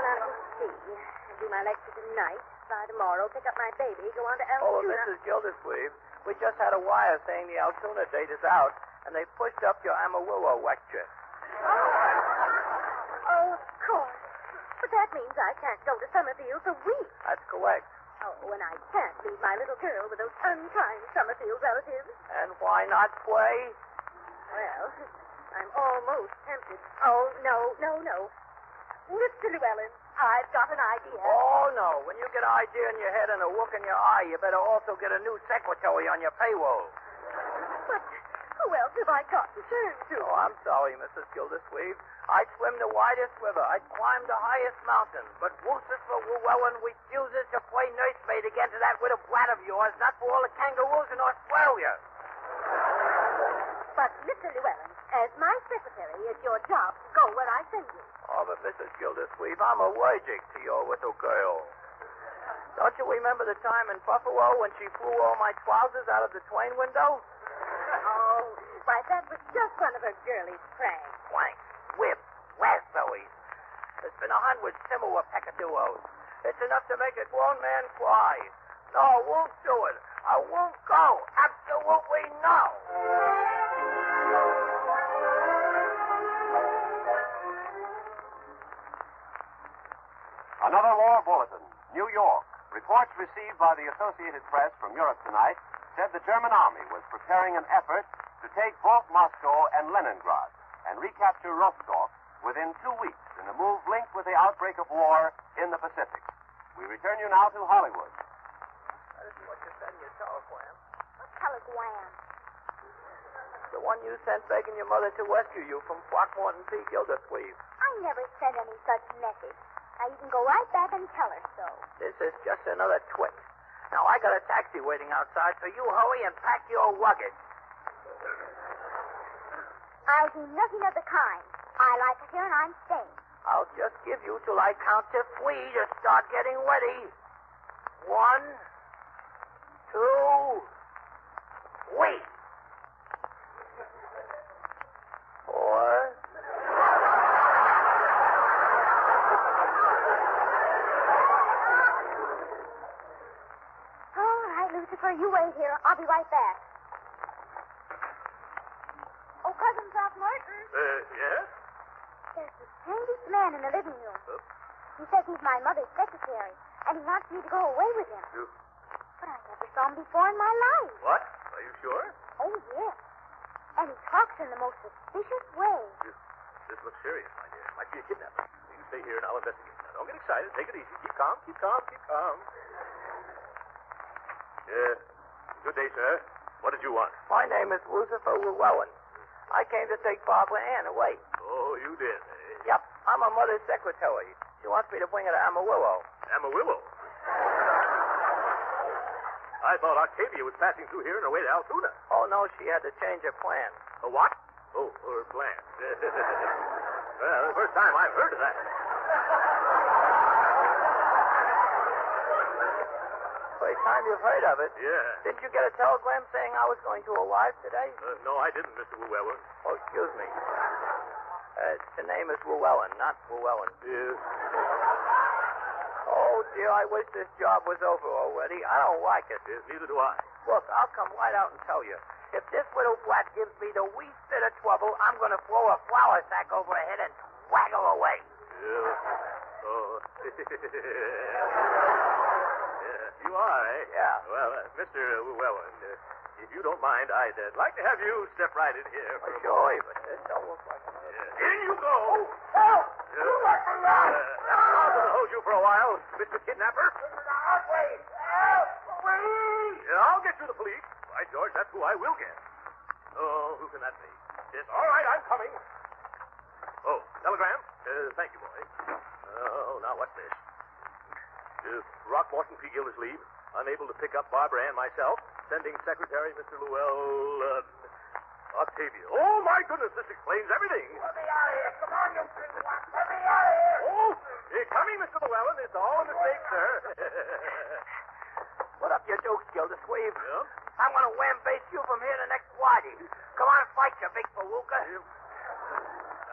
now, let's see. I do my lecture tonight. By tomorrow, pick up my baby, go on to Oh, Altoona. Mrs. Gildersleeve, we just had a wire saying the Altoona date is out, and they pushed up your Amarillo lecture. Oh, of course. But that means I can't go to Summerfield for weeks. That's correct. Oh, and I can't leave my little girl with those unkind Summerfield relatives. And why not play? Well, I'm almost tempted. Oh, no. Mr. Llewellyn, I've got an idea. Oh, no. When you get an idea in your head and a look in your eye, you better also get a new secretary on your payroll. But who else have I got to turn to? Oh, I'm sorry, Mrs. Gildersleeve. I'd swim the widest river. I'd climb the highest mountain. But Lucifer Llewellyn refuses to play nursemaid again to that little brat of yours, not for all the kangaroos in Australia. But, Mr. Llewellyn, as my secretary, it's your job to go where I send you. Oh, but Mrs. Gildersleeve, I'm allergic to your little girl. Don't you remember the time in Buffalo when she flew all my trousers out of the train window? Oh, why, that was just one of her girlish pranks. Planks, whips, lassos. There's been 100 similar peccadillos. It's enough to make a grown man cry. No, I won't do it. I won't go. Absolutely no. Another war bulletin. New York. Reports received by the Associated Press from Europe tonight said the German army was preparing an effort to take both Moscow and Leningrad and recapture Rostov within 2 weeks in a move linked with the outbreak of war in the Pacific. We return you now to Hollywood. This is what you said in your telegram. What telegram? The one you sent begging your mother to rescue you from Throckmorton P. Gildersleeve. I never sent any such message. Now, you can go right back and tell her so. This is just another twit. Now, I got a taxi waiting outside, so you hurry and pack your luggage. I'll do nothing of the kind. I like it here, and I'm staying. I'll just give you till I count to 3 to start getting ready. 1, 2, 3. 4. All right, Lucifer, you wait here. I'll be right back. Oh, Cousin Throckmorton. Yes? There's the strangest man in the living room. He says he's my mother's secretary, and he wants me to go away with him. But I never saw him before in my life. What? Are you sure? Oh, yes. And he talks in the most suspicious way. This looks serious, my dear. Might be a kidnapping. You stay here and I'll investigate. Now, don't get excited. Take it easy. Keep calm, keep calm, keep calm. Good day, sir. What did you want? My name is Lucifer Llewellyn. I came to take Barbara Ann away. Oh, you did, eh? Yep, I'm her mother's secretary. She wants me to bring her to Amarillo. Amarillo? I thought Octavia was passing through here on her way to Altoona. Oh, no, she had to change her plan. A what? Oh, her plan. Well, the first time I've heard of that. First time you've heard of it? Yeah. Didn't you get a telegram saying I was going to arrive today? No, I didn't, Mr. Llewellyn. Oh, excuse me. The name is Llewellyn, not Llewellyn. Yes. Oh, dear, I wish this job was over already. I don't like it. Yes, neither do I. Look, I'll come right out and tell you. If this little brat gives me the least bit of trouble, I'm going to throw a flour sack over her head and swag her away. Yeah. Oh. You are, eh? Yeah. Well, Mr. Llewellyn, if you don't mind, I'd like to have you step right in here. Sure, but this don't look like it. In you go. Help! You let me out! I'm going to hold you for a while, Mr. Kidnapper. Wait! Help! Please! Yeah, I'll get you the police. Right, George, that's who I will get. Oh, who can that be? Yes, all right, I'm coming. Oh, telegram? Thank you, boy. Oh, now what's this? Throckmorton P. Gildersleeve, unable to pick up Barbara Ann myself, sending Secretary Mr. Octavia. Oh, my goodness, this explains everything. Let me out of here. Come on, you big one. Let me out of here. Oh, coming, Mr. Llewellyn. It's all a mistake, sir. Put up your dukes, Gildersleeve. Yeah? I'm going to wham-base you from here to next Friday. Come on, fight, you big palooka.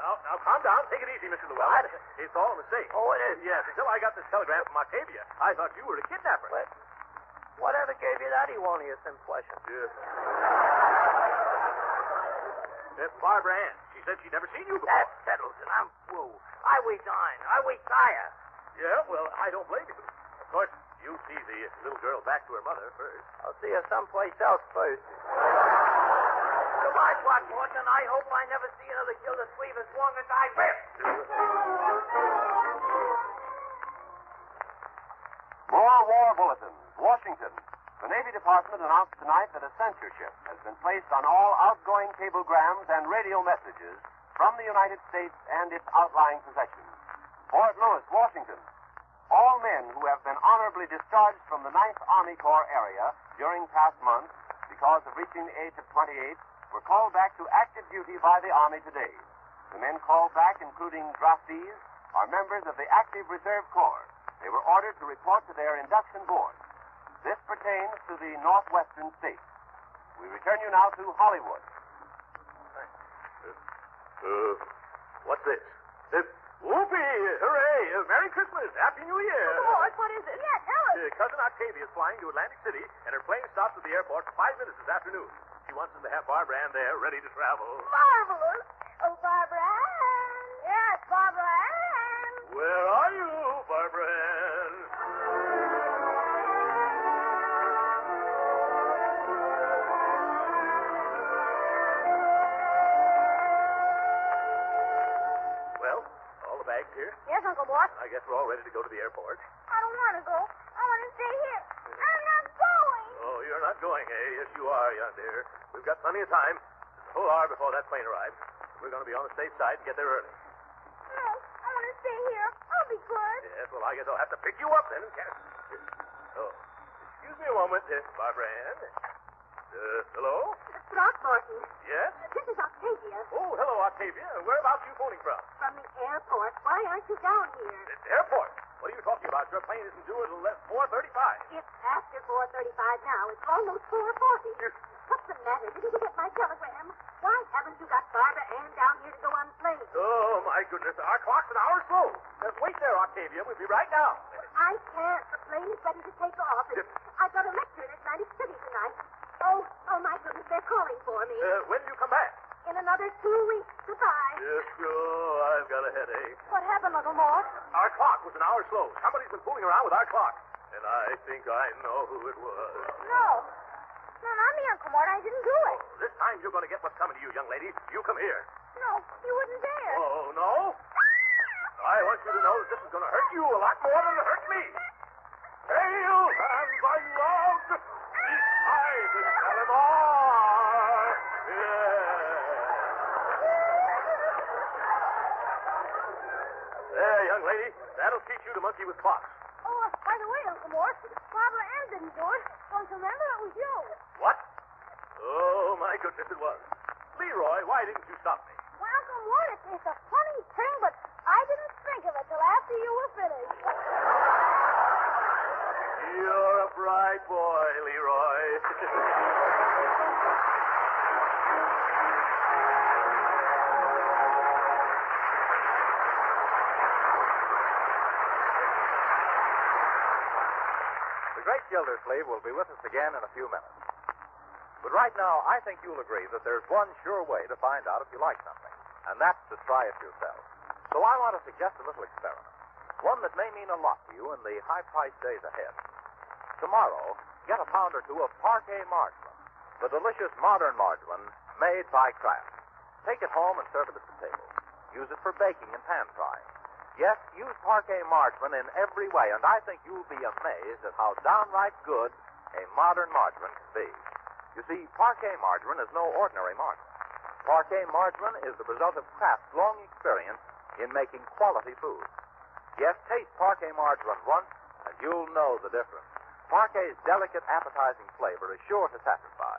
Now, calm down. Take it easy, Mr. Llewellyn. It's all a mistake. Oh, it is? Yes, until I got this telegram from Octavia, I thought you were a kidnapper. But whatever gave you that erroneous impression? Yes. Barbara Ann. She said she'd never seen you before. That settles it. I'm through. I resign. I retire. Yeah, well, I don't blame you. Of course, you see the little girl back to her mother first. I'll see her someplace else first. Goodbye, Throckmorton, and I hope I never see another Gildersleeve as long as I live. More war bulletins. Washington. The Navy Department announced tonight that a censorship has been placed on all outgoing cablegrams and radio messages from the United States and its outlying possessions. Fort Lewis, Washington. All men who have been honorably discharged from the 9th Army Corps area during past months because of reaching the age of 28 were called back to active duty by the Army today. The men called back, including draftees, are members of the Active Reserve Corps. They were ordered to report to their induction board. This pertains to the northwestern states. We return you now to Hollywood. What's this? Whoopee! Hooray! Merry Christmas! Happy New Year! Oh, what is it? Yeah, tell us. Cousin Octavia is flying to Atlantic City, and her plane stops at the airport for 5 minutes this afternoon. She wants us to have Barbara Ann there, ready to travel. Marvelous. Oh, Barbara Ann. Yes, Barbara Ann. Where are you, Barbara Ann? bags here. Yes, Uncle Mort. I guess we're all ready to go to the airport. I don't want to go. I want to stay here. I'm not going. Oh, you're not going, eh? Yes, you are, young dear. We've got plenty of time. Just a whole hour before that plane arrives. We're going to be on the safe side and get there early. No, I want to stay here. I'll be good. Yes, well, I guess I'll have to pick you up then. Oh, excuse me a moment, Barbara Ann. Hello? Throckmorton. Yes? This is Octavia. Oh, hello, Octavia. Whereabouts you phoning from? From the airport. Why aren't you down here? The airport? What are you talking about? Your plane isn't due until 4:35. It's after 4:35 now. It's almost 4:40. What's the matter? Didn't you get my telegram? Why haven't you got Barbara Ann down here to go on the plane? Oh, my goodness. Our clock's an hour slow. Wait there, Octavia. We'll be right down. I can't. The plane is ready to take off. I've got a lecture at Atlantic City tonight. Oh, my goodness, they're calling for me. When do you come back? In another 2 weeks. Goodbye. Yes, oh, I've got a headache. What happened, Uncle Mort? Our clock was an hour slow. Somebody's been fooling around with our clock. And I think I know who it was. No. No, not me, Uncle Mort. I didn't do it. This time you're going to get what's coming to you, young lady. You come here. No, you wouldn't dare. Oh, no? I want you to know that this is going to hurt you a lot more than it hurt me. Hail and by love, beside the Calamar. There, young lady. That'll teach you to monkey with clocks. Oh, by the way, Uncle Mort, Barbara Ann didn't do it. Don't you remember? It was you. What? Oh, my goodness, it was. Leroy, why didn't you stop me? Well, Uncle Mort, it's a funny thing, but I didn't think of it till after you were finished. You're a bright boy, Leroy. The Great Gildersleeve will be with us again in a few minutes. But right now, I think you'll agree that there's one sure way to find out if you like something, and that's to try it yourself. So I want to suggest a little experiment, one that may mean a lot to you in the high-priced days ahead. Tomorrow, get a pound or two of parquet margarine, the delicious modern margarine made by Kraft. Take it home and serve it at the table. Use it for baking and pan frying. Yes, use parquet margarine in every way, and I think you'll be amazed at how downright good a modern margarine can be. You see, parquet margarine is no ordinary margarine. Parquet margarine is the result of Kraft's long experience in making quality food. Yes, taste parquet margarine once, and you'll know the difference. Parquet's delicate, appetizing flavor is sure to satisfy.